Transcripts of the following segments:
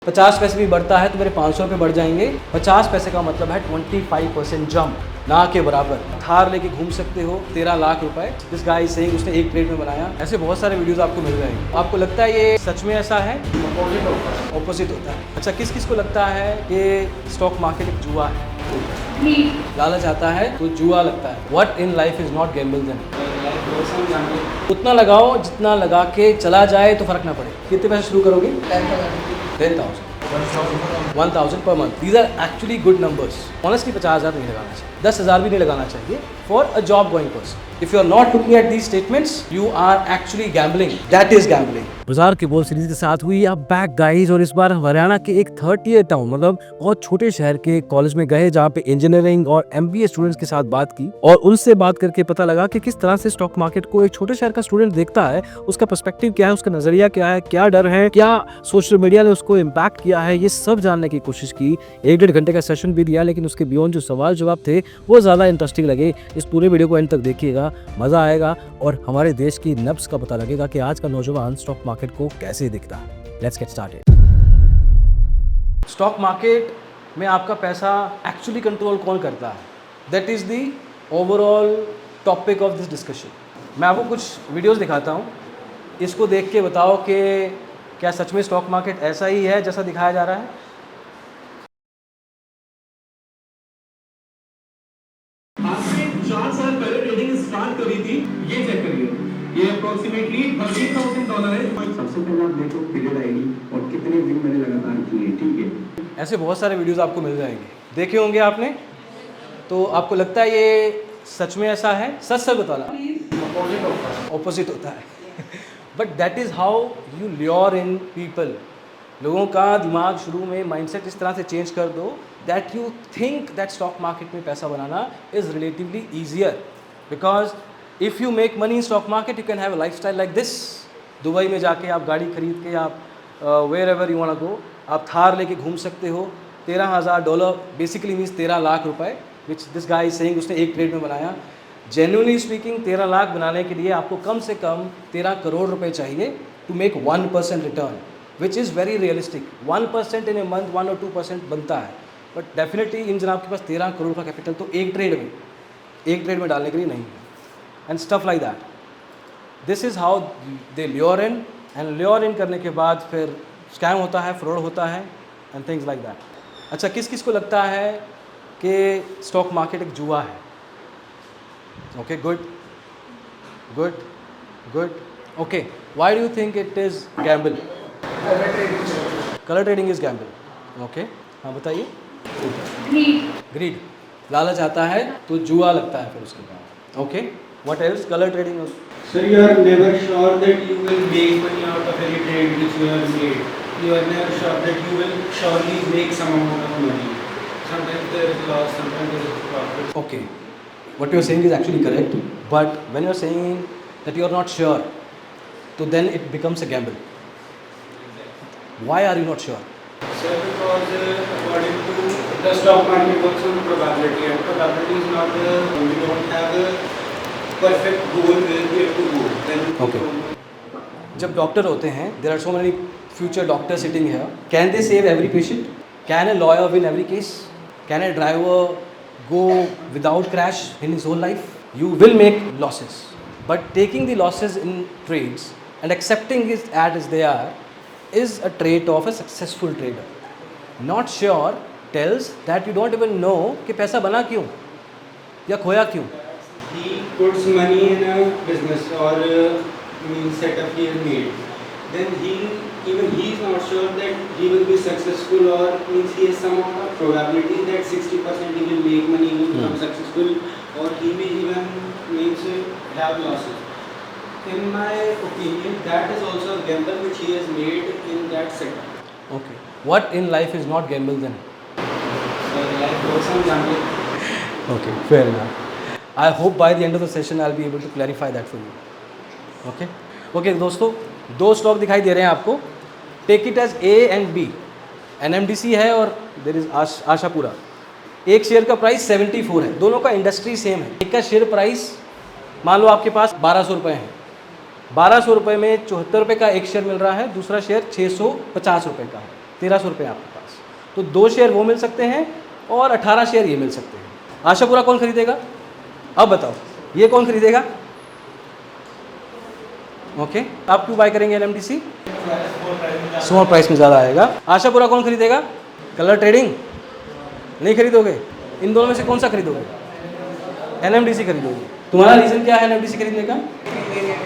50 पैसे भी बढ़ता है तो मेरे 500 रुपये बढ़ जाएंगे। 50 पैसे का मतलब है 25% जंप, ना के बराबर। थार लेके घूम सकते हो 13 लाख रुपए। दिस गाय इज सेइंग उसने एक ट्रेड में बनाया। ऐसे बहुत सारे वीडियोस आपको मिल रहे हैं। आपको लगता है ये सच में ऐसा है? ऑपोजिट होता है। अच्छा, किस किस को लगता है कि स्टॉक मार्केट एक जुआ है? लालच आता है तो जुआ लगता है। What in life is not gamble then? उतना लगाओ जितना लगा के चला जाए तो फर्क ना पड़े। कितने पैसे शुरू करोगे? 10,000 1,000 per month. These are actually good numbers. Honestly 50,000 नहीं लगाना चाहिए, 10,000 भी नहीं लगाना चाहिए for a job going person. If you are not looking at these statements, you are actually gambling. That is gambling. बाजार के बोल सीरीज के साथ हुई अब बैक गाइज, और इस बार हरियाणा के एक 30 टाउन मतलब बहुत छोटे शहर के कॉलेज में गए जहाँ पे इंजीनियरिंग और MBA स्टूडेंट्स के साथ बात की और उनसे बात करके पता लगा कि किस तरह से स्टॉक मार्केट को एक छोटे शहर का स्टूडेंट देखता है, उसका पर्सपेक्टिव क्या है, उसका नजरिया क्या है, क्या डर है, क्या सोशल मीडिया ने उसको इम्पैक्ट किया है, ये सब जानने की कोशिश की। 1-1.5 घंटे का सेशन भी दिया, लेकिन उसके बियॉन्ड जो सवाल जवाब थे वो ज्यादा इंटरेस्टिंग लगे। इस पूरे वीडियो को एंड तक देखिएगा, मजा आएगा और हमारे देश की नब्ज का पता लगेगा कि आज का नौजवान स्टॉक मार्केट को कैसे दिखता है। Let's get started. Stock market में आपका पैसा एक्चुअली कंट्रोल कौन करता है? That is the overall topic of this discussion. मैं आपको कुछ वीडियोस दिखाता हूँ, इसको देख के बताओ कि क्या सच में स्टॉक मार्केट ऐसा ही है जैसा दिखाया जा रहा है? आपने 4 साल पहले ट्रेडिंग स्टार्ट करी थी, ये चेक करिए, ये अप्रोक्सीमेटली $13,000 है। सबसे पहले आप देखो पीरियड आईडी और कितने दिन मैंने लगातार किए, ठीक है। ऐसे बहुत सारे वीडियोस आपको मिल जाएंगे, देखे होंगे आपने। तो आपको लगता है ये सच में ऐसा है? सच सच बताना। ऑपोजिट होता है। But that is how you lure in people. लोगों का दिमाग शुरू में माइंडसेट इस तरह से चेंज कर दो that you think that stock market में पैसा बनाना is relatively easier, because if you make money in stock market you can have a lifestyle like this. Dubai में जाके आप गाड़ी खरीद के आप wherever you want to go, आप थार लेके घूम सकते हो। $13,000 बेसिकली मीन्स 13 लाख रुपए, which this guy is saying उसने एक ट्रेड में बनाया। जेन्युइनली स्पीकिंग 13 लाख बनाने के लिए आपको कम से कम 13 करोड़ रुपए चाहिए to make 1% return, which is very realistic. 1% in a month 1 और 2% बनता है, बट डेफिनेटली इन जनाब के पास 13 करोड़ का कैपिटल तो एक ट्रेड में डालने के लिए नहीं है। And stuff like that, this is how they lure in, and lure in करने के बाद फिर स्कैम होता है, फ्रॉड होता है एंड थिंग्स लाइक दैट। अच्छा, किस किस को लगता है कि स्टॉक मार्केट एक जुआ है? Okay, good good good. Okay, why do you think it is Gamble? Colour trading is Gamble. Okay, हाँ बताइए। ग्रीड, लालच आता है तो जुआ लगता है फिर उसके बाद। Okay, what else? Colour trading. Sir, you are never sure that you will make money out of any trade which you have made. You are never sure that you will surely make some amount of money. Sometimes there is loss, sometimes there is profit. Okay, what you are saying is actually correct, but when you are saying that you are not sure, so then it becomes a gamble. Why are you not sure? Sir, because according to the stock market works on probability, and probability is not we don't have a perfect goal where we have to go. Then Okay. जब doctor होते हैं, there are so many future doctors sitting here. Can they save every patient? Can a lawyer win every case? Can a driver go without crash in his whole life? You will make losses, but taking the losses in trades and accepting it as they are is a trait of a successful trader. Not sure tells that you don't even know कि पैसा बना क्यों या खोया क्यों। he puts money in a business or setup he has made, then he is not sure that he will be successful, or means he has some amount of probability that 60% he will make money, he will become successful, or he may even means have losses. In my opinion, that is also a gamble which he has made in that setup. Okay, what in life is not gamble then? So life goes on gambling. Okay, fair enough. I hope by the end of the session I'll be able to clarify that for you. Okay? Okay दोस्तों, दो stock दिखाई दे रहे हैं आपको। Take it as A and B. NMDC है और there is Ashapura. एक share का प्राइस 74 है, दोनों का इंडस्ट्री सेम है। एक का शेयर प्राइस मान लो आपके पास 1200 रुपये है, 1200 रुपये में 74 रुपये का एक शेयर मिल रहा है, दूसरा शेयर 650 रुपये का है। 1300 रुपये आपके पास। तो 2 शेयर वो मिल सकते हैं और 18 शेयर ये मिल सकते हैं। आशापुरा कौन खरीदेगा? अब बताओ, ये कौन खरीदेगा? ओके, आप क्यों बाय करेंगे NMDC? स्मॉल प्राइस में ज़्यादा आएगा। आशापुरा कौन खरीदेगा? कलर ट्रेडिंग नहीं खरीदोगे? इन दोनों में से कौन सा खरीदोगे? NMDC खरीदोगे। तुम्हारा रीज़न क्या है NMDC खरीदने का?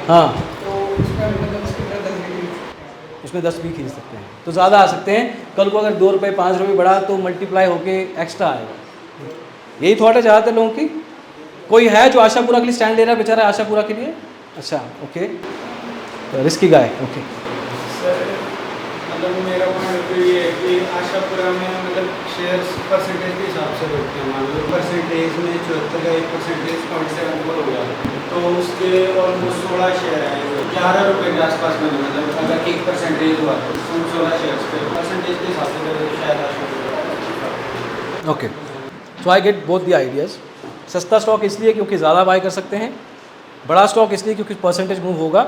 हाँ, उसमें 10 भी खरीद सकते हैं तो ज़्यादा आ सकते हैं। कल को अगर 2 रुपये 5 रुपये बढ़ा तो मल्टीप्लाई होके एक्स्ट्रा आएगा। यही थॉट है ज़्यादातर लोगों की। कोई है जो आशापुरा के लिए स्टैंड ले रहा है बेचारा आशापुरा के लिए? अच्छा, ओके, तो रिस्की गाय। ओके सर, मतलब मेरा पॉइंट ऑफ व्यू ये है कि आशापुरा में मतलब शेयर्स परसेंटेज के हिसाब से बढ़ते हैं। मान लो परसेंटेज में 74 का 1% 0.74 हो गया, तो उसके ऑलमोस्ट 16 शेयर हैं जो 11 रुपये के आसपास बने। मतलब अगर 1% हुआ तो 16 शेयर्स पे परसेंटेज के हिसाब से शायद Ashapura. Okay, so I get both the ideas. सस्ता स्टॉक इसलिए क्योंकि ज़्यादा बाय कर सकते हैं, बड़ा स्टॉक इसलिए क्योंकि परसेंटेज मूव होगा।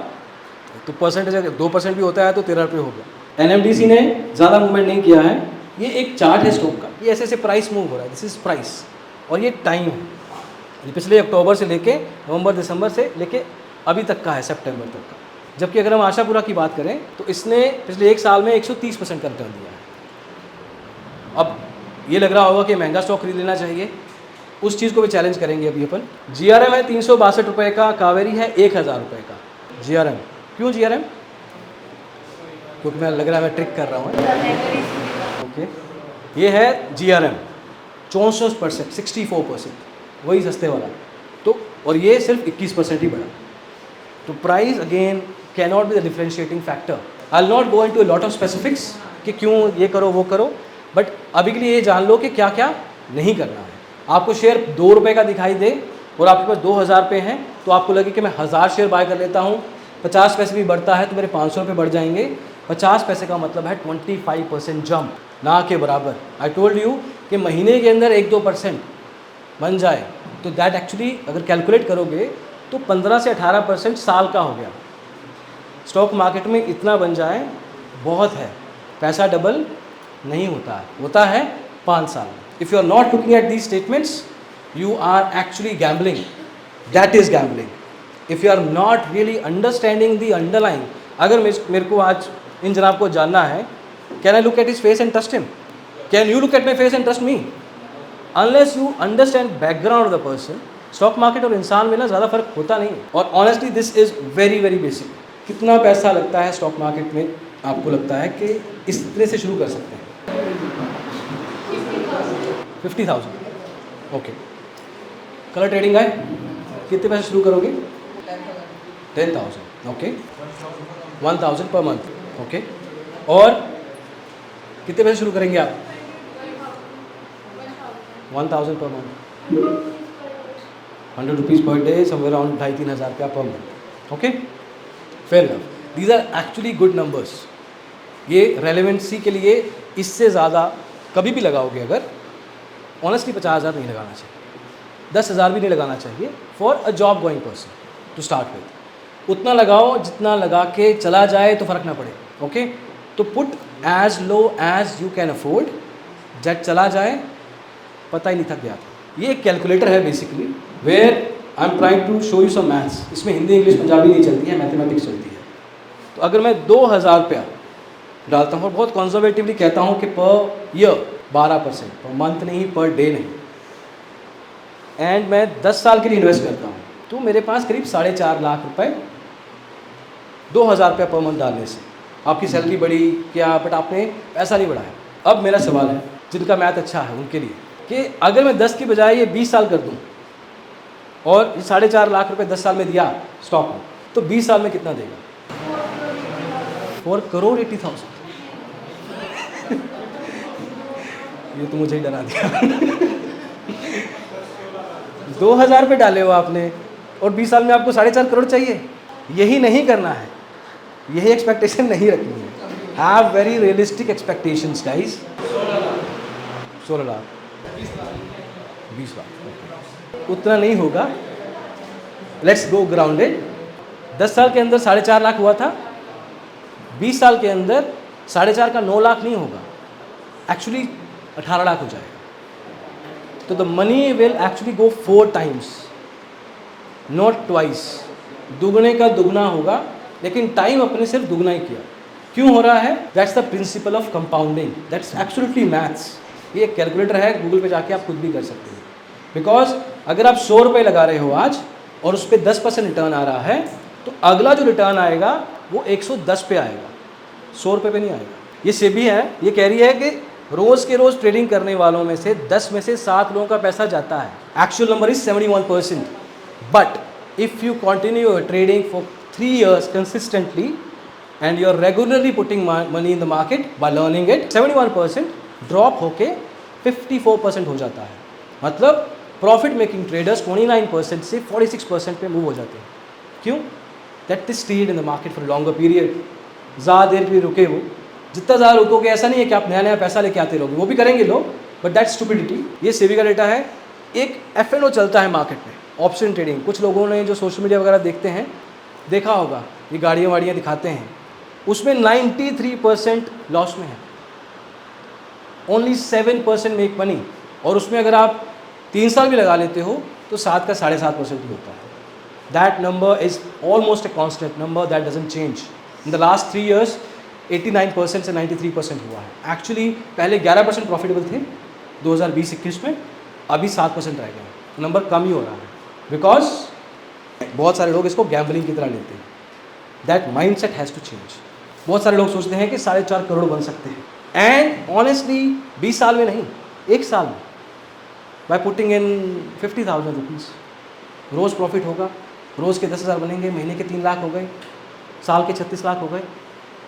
तो परसेंटेज अगर 2% भी होता है तो 13 रुपये हो गया। NMDC ने ज़्यादा मूवमेंट नहीं किया है। ये एक चार्ट है स्टॉक का, ये ऐसे ऐसे प्राइस मूव हो रहा है, दिस इज़ प्राइस, और ये टाइम है। ये पिछले अक्टूबर से लेके नवंबर दिसंबर से लेके अभी तक का है, सितंबर तक का। जबकि अगर हम आशापुरा की बात करें तो इसने पिछले 1 साल में 130% का रिटर्न दिया है। अब ये लग रहा होगा कि महंगा स्टॉक खरीद लेना चाहिए, उस चीज़ को भी चैलेंज करेंगे अभी अपन। GRM है 362 रुपये का, कावेरी है 1000 रुपये का। GRM क्यों GRM? क्योंकि मैं लग रहा है मैं ट्रिक कर रहा हूँ। ओके, ये है GRM 64%, 64%, वही सस्ते वाला। तो और ये सिर्फ 21% ही बढ़ा। तो price again can not be the differentiating factor. I will not go into a lot of specifics कि क्यों ये करो वो करो, बट अभी के लिए ये जान लो कि क्या क्या नहीं करना है। आपको शेयर 2 रुपये का दिखाई दे और आपके पास 2000 रुपये हैं, तो आपको लगे कि मैं 1000 शेयर बाय कर लेता हूँ, 50 पैसे भी बढ़ता है तो मेरे 500 रुपये बढ़ जाएंगे। 50 पैसे का मतलब है 25% जंप, ना के बराबर। आई टोल्ड यू कि महीने के अंदर 1-2% बन जाए तो दैट एक्चुअली अगर कैलकुलेट करोगे तो 15 से 18% साल का हो गया। स्टॉक मार्केट में इतना बन जाए बहुत है। पैसा डबल नहीं होता है, होता है 5 साल में। If you are not looking at these statements you are actually gambling, that is gambling. If you are not really understanding the underline, अगर मेरे को आज इन जनाब को जानना है, can I look at his face and trust him? Can you look at my face and trust me? Unless you understand background of the person, stock market और इंसान में ना ज़्यादा फर्क होता नहीं। और honestly this is very very basic. कितना पैसा लगता है स्टॉक मार्केट में? आपको लगता है कि इस तरह से शुरू कर सकते हैं? 50,000। ओके, कलर ट्रेडिंग है, कितने पैसे शुरू करोगे? 10,000। Okay, 1,000 per month. ओके, और कितने पैसे शुरू करेंगे आप? 1,000 per month, 100 rupees per day, somewhere around 2,500-3,000 रुपया per month. Okay, fair enough. These are actually good numbers. ये रेलेवेंसी के लिए इससे ज़्यादा कभी भी लगाओगे अगर, ऑनेस्टली 50,000 नहीं लगाना चाहिए, 10,000 भी नहीं लगाना चाहिए for a job going person to start with. उतना लगाओ जितना लगा के चला जाए तो फ़र्क ना पड़े। ओके, तो put as low as you can afford, जब चला जाए पता ही नहीं थक गया था। ये एक कैलकुलेटर है basically, where I am trying to show you some maths. इसमें हिंदी इंग्लिश पंजाबी नहीं चलती है, मैथमेटिक्स चलती है। तो अगर मैं 2,000 रुपया डालता हूँ और बहुत कंजर्वेटिवली कहता हूँ कि पर ईयर 12%, पर मंथ नहीं, पर डे नहीं, एंड मैं 10 साल के लिए इन्वेस्ट करता हूँ, तो मेरे पास करीब 4.5 लाख रुपए 2,000 रुपया पर मंथ डालने से। आपकी सैलरी बढ़ी क्या, बट आपने पैसा नहीं बढ़ाया। अब मेरा सवाल है जिनका मैथ अच्छा है उनके लिए कि अगर मैं 10 की बजाय ये 20 साल कर दूँ और 4.5 लाख रुपए 10 साल में दिया स्टॉक में, तो 20 साल में कितना देगा? 4,80,00,000। ये तो मुझे ही डरा दिया। 2,000 रुपये डाले हो आपने और 20 साल में आपको 4.5 करोड़ चाहिए। यही नहीं करना है, यही एक्सपेक्टेशन नहीं रखनी है। Have very realistic expectations guys. 16 lakh, 20 lakh उतना नहीं होगा। Let's go grounded. 10 साल के अंदर 4.5 लाख हुआ था, 20 साल के अंदर 4.5 का 9 लाख नहीं होगा, एक्चुअली 18 लाख हो जाएगा। तो the money will actually go 4 times, not twice. दुगने का दुगना होगा, लेकिन टाइम अपने सिर्फ दुगना ही किया। क्यों हो रहा है? That's the principle of compounding, that's absolutely maths. ये एक कैलकुलेटर है, गूगल पे जाके आप खुद भी कर सकते हो। बिकॉज अगर आप 100 रुपये लगा रहे हो आज और उस पर 10% रिटर्न आ रहा है, तो अगला जो रिटर्न आएगा वो 110 पे आएगा, 100 रुपये पे नहीं आएगा। ये सेबी है, ये कह रही है कि रोज़ के रोज़ ट्रेडिंग करने वालों में से 10 में से 7 लोगों का पैसा जाता है। Actual number is 71%, but if you continue trading for 3 years consistently and you are regularly putting money in the market by learning it, 71% drop होके 54% हो जाता है। मतलब प्रॉफिट मेकिंग ट्रेडर्स 29% से 46% पे मूव हो जाते हैं। क्यों? That is stayed in the market for longer period. ज़्यादा देर के लिए रुके वो, जितना ज़्यादा रुकोगे ऐसा नहीं है कि आप नया नया पैसा लेके आते रहोगे, वो भी करेंगे लोग, बट दैट स्टुपिडिटी। ये सेबी का डेटा है। एक F&O चलता है मार्केट में, ऑप्शन ट्रेडिंग। कुछ लोगों ने जो सोशल मीडिया वगैरह देखते हैं, देखा होगा, ये गाड़ियाँ वाड़ियाँ दिखाते हैं, उसमें 93% लॉस में है, ओनली 7% मेक मनी। और उसमें अगर आप 3 साल भी लगा लेते हो तो 7 का 7.5% ही होता है। That number is almost a constant number, that doesn't change. In the last 3 years 89% से 93% हुआ है। एक्चुअली पहले 11% प्रॉफिटेबल थे 2020-21 में, अभी 7% रह गए, नंबर कम ही हो रहा है। बिकॉज बहुत सारे लोग इसको गैम्बलिंग की तरह लेते हैं। That mindset has to change. बहुत सारे लोग सोचते हैं कि 4.5 करोड़ बन सकते हैं, एंड ऑनेस्टली 20 साल में नहीं, 1 साल में, बाय पुटिंग इन 50,000 रुपीज़। रोज़ प्रॉफिट होगा, रोज़ के 10,000 बनेंगे, महीने के 3 लाख हो गए, साल के 36 लाख हो गए,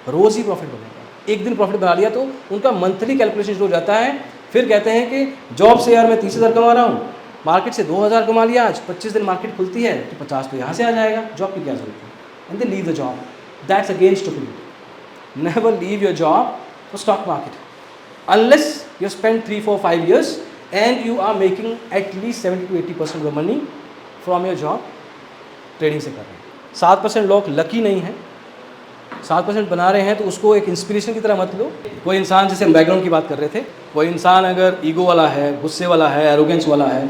रोज़ ही प्रॉफिट बनेगा। एक दिन प्रॉफिट बना लिया तो उनका मंथली कैलकुलेशन शुरू हो जाता है। फिर कहते हैं कि जॉब से यार मैं 30,000 कमा रहा हूँ, मार्केट से 2,000 कमा लिया आज, 25 दिन मार्केट खुलती है तो 50 तो यहाँ से आ जाएगा, जॉब की क्या जरूरत है, and they leave the job. That's again stupidity. Never leave your job for stock market unless you spend 3, 4, 5 years and you are making at least 70 to 80% of the money from your job trading से कर रहे हैं। 7% लोग lucky नहीं हैं, 7% बना रहे हैं तो उसको एक इंस्पिरेशन की तरह मत लो। कोई इंसान, जैसे हम बैकग्राउंड की बात कर रहे थे, कोई इंसान अगर ईगो वाला है, गुस्से वाला है, एरोगेंस वाला है,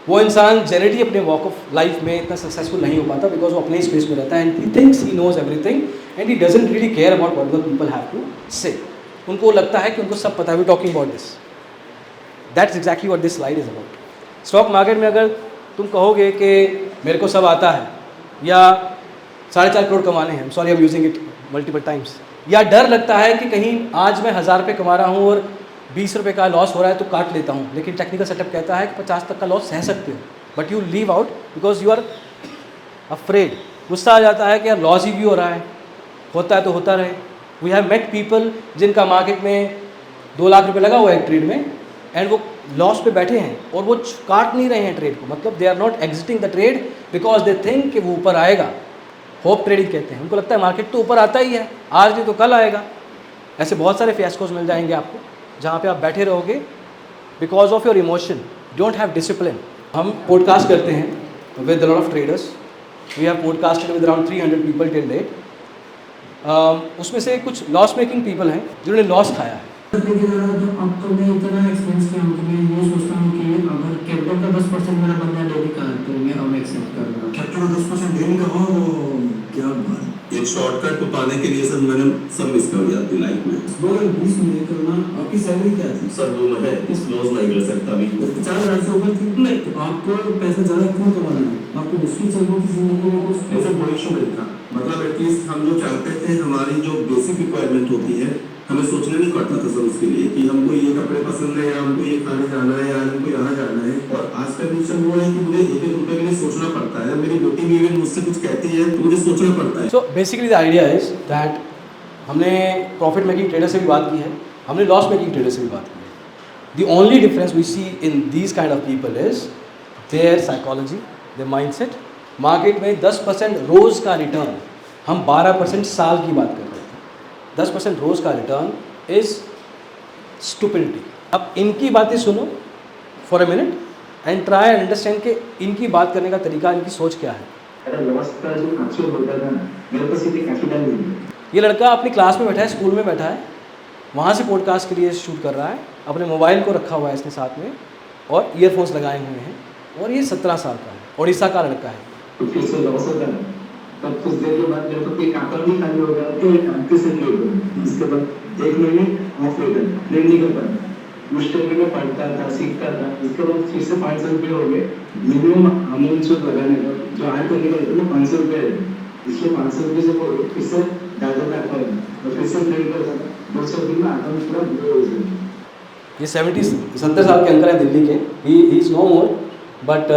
वो इंसान जनरली अपने वॉक ऑफ लाइफ में इतना सक्सेसफुल नहीं हो पाता, बिकॉज वो अपने स्पेस में रहता है and he thinks he knows everything and he doesn't really care about what the people have to say. उनको लगता है कि उनको सब पता है। We talking about this, that's exactly what this slide is about. Stock market में अगर तुम कहोगे कि मेरे को सब आता है, या 4.5 करोड़ कमाने हैं, sorry I am using it multiple times, या डर लगता है कि कहीं आज मैं 1,000 रुपये कमा रहा हूँ और 20 रुपये का लॉस हो रहा है तो काट लेता हूँ, लेकिन टेक्निकल सेटअप कहता है कि 50 तक का लॉस सह सकते हो, but you leave out because you are afraid. गुस्सा आ जाता है कि यार लॉस ही क्यों हो रहा है, होता है तो होता रहे। वी हैव मेट पीपल जिनका मार्केट में 2 लाख रुपये लगा हुआ है एक ट्रेड में, एंड वो लॉस पे बैठे हैं और वो काट नहीं रहे हैं ट्रेड को, मतलब they are not exiting the trade because they think कि वो ऊपर आएगा। होप ट्रेडिंग कहते हैं, उनको लगता है मार्केट तो ऊपर आता ही है, आज नहीं तो कल आएगा। ऐसे बहुत सारे फियास्कोस मिल जाएंगे आपको जहाँ पे आप बैठे रहोगे because of your emotion, don't have discipline. हम पॉडकास्ट करते हैं with a lot of traders, we have podcasted with around 300 people till date. उसमें से कुछ लॉस मेकिंग पीपल हैं जिन्होंने लॉस खाया है। अब तो मैं इतना एक्सपेंस किया हूँ कि मैं ये सोचता हूँ कि अगर कैपिटल का 10% मेरा बंदा डेली का है तो मैं अब एक्सेप्ट कर रहा हूँ। कैपिटल का 10% डेली का हो, क्या बात। एक शॉर्टकट को पाने के लिए सर मैंने सब मिस कर दिया अपनी लाइफ में। 2020 में करना आपकी सैलरी क्या थी? सर वो मैं डिस्क्लोज नहीं कर सकता अभी। 50,000 से ऊपर थी नहीं, तो आपको पैसा ज़्यादा क्यों कमाना है? आपको मुश्किल चीज़ों की जिंदगी में कुछ ऐसा कोई इशू नहीं था, मतलब एटलीस्ट हम जो चाहते थे, हमारी जो बेसिक रिक्वायरमेंट होती है, हमें सोचना नहीं पड़ता था सर उसके लिए कि हमको ये कपड़े पसंद है या हमको ये खाने जाना है या हमको यहाँ जाना है। और आज का कंडीशन वो है कि मुझे एक रुपये के लिए सोचना पड़ता है। मेरी बेटी भी इवन मुझसे कुछ कहती है तो मुझे सोचना पड़ता है। So basically the idea is that हमने प्रॉफिट मेकिंग ट्रेडर से भी बात की है, हमने लॉस मेकिंग ट्रेडर से भी बात की है। The only difference we see in these kind of people is their psychology, their mindset. Market में 10% रोज़ का रिटर्न, हम 12% साल की बात कर रहे थे, 10% रोज़ का रिटर्न इज स्टुपिडिटी। अब इनकी बातें सुनो for a minute and try and understand कि इनकी बात करने का तरीका, इनकी सोच क्या है। ये लड़का अपनी क्लास में बैठा है, स्कूल में बैठा है, वहाँ से पॉडकास्ट के लिए शूट कर रहा है, अपने मोबाइल को रखा हुआ है इसने साथ में और ईयरफोन्स लगाए हुए हैं, और ये 17 साल का है, उड़ीसा का लड़का है। तो फिर से लॉस होता है, तब कुछ देर के बाद जब एक आंकड़ा भी खाली हो गया तो एक आंटी से लेट हो, इसके बाद 1 महीने ऑफ हो गया, ट्रेन नहीं कर पाया। उस टाइम में पढ़ता था, सीखता था, इसके बाद फिर से 500 रुपये हो गए मिनिमम अमाउंट से लगाने का, जो आज तक निकल तो 500 रुपये है, इसलिए 500 रुपये से बोलो फिर से ज़्यादा करता है और फिर से ट्रेन करता था, 200 दिन में अकाउंट पूरा बुरा हो गया। ये 70 साल के अंकल हैं दिल्ली के, he is no more, but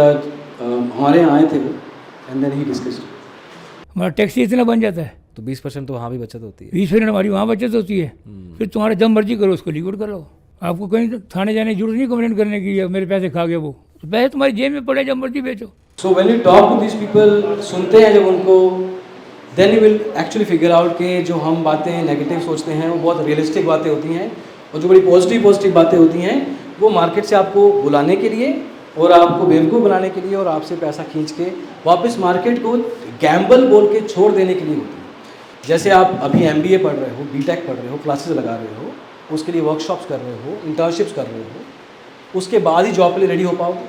हमारे यहाँ आए थे वो, एंड देन ही डिस्कस्ड। हमारा टैक्सी इतना बन जाता है, तो 20% तो वहाँ भी बचत होती है। 20% हमारी वहाँ बचत होती है। फिर तुम्हारा जब मर्जी करो उसको लिक्विड कर लो, आपको कहीं थाने जाने की जरूरत नहीं कंप्लेंट करने की, मेरे पैसे खा गए वो, तो पैसे तुम्हारी जेब में पड़े, जब मर्जी बेचो। So when you talk to this people, सुनते हैं जब उनको, then you will actually figure out कि जो हम बातें नेगेटिव सोचते हैं वो बहुत रियलिस्टिक बातें होती हैं, और जो बड़ी पॉजिटिव बातें होती हैं वो मार्केट से आपको बुलाने के लिए और आपको बेवकूफ़ बनाने के लिए और आपसे पैसा खींच के वापस मार्केट को गैम्बल बोल के छोड़ देने के लिए होती है। जैसे आप अभी MBA पढ़ रहे हो, BTech पढ़ रहे हो, क्लासेस लगा रहे हो, उसके लिए वर्कशॉप्स कर रहे हो, इंटर्नशिप्स कर रहे हो, उसके बाद ही जॉब के लिए रेडी हो पाओगे,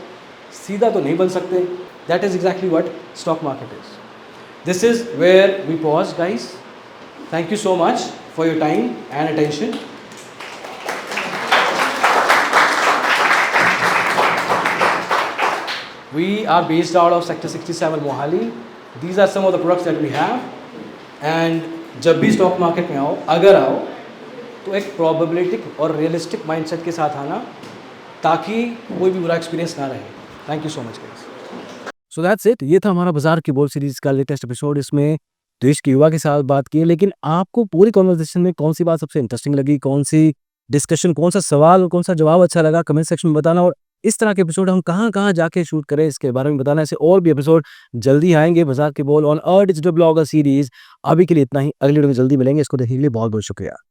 सीधा तो नहीं बन सकते। That is exactly what stock market is. This is where we pause guys. Thank you so much for your time and attention. We are based out of Sector 67 Mohali. These are some of the products that we have. And जब भी stock market में आओ, अगर आओ तो एक प्रोबेबिलिटिक और realistic mindset के साथ आना, ताकि कोई भी बुरा एक्सपीरियंस ना रहे। Thank you so much guys. So that's it. ये था हमारा बाजार की बोल सीरीज का लेटेस्ट एपिसोड। इसमें देश के युवा के साथ बात की, लेकिन आपको पूरी कॉन्वर्सेशन में कौन सी बात सबसे इंटरेस्टिंग लगी, कौन सी डिस्कशन, कौन सा सवाल और कौन सा जवाब अच्छा लगा, कमेंट सेक्शन में बताना। और इस तरह के एपिसोड हम कहाँ कहाँ जाके शूट करें इसके बारे में बताना। ऐसे और भी एपिसोड जल्दी आएंगे बाजार के बोल ऑन डिजिटल ब्लॉगर सीरीज। अभी के लिए इतना ही, अगली वीडियो में जल्दी मिलेंगे। इसको देखने के लिए बहुत बहुत शुक्रिया।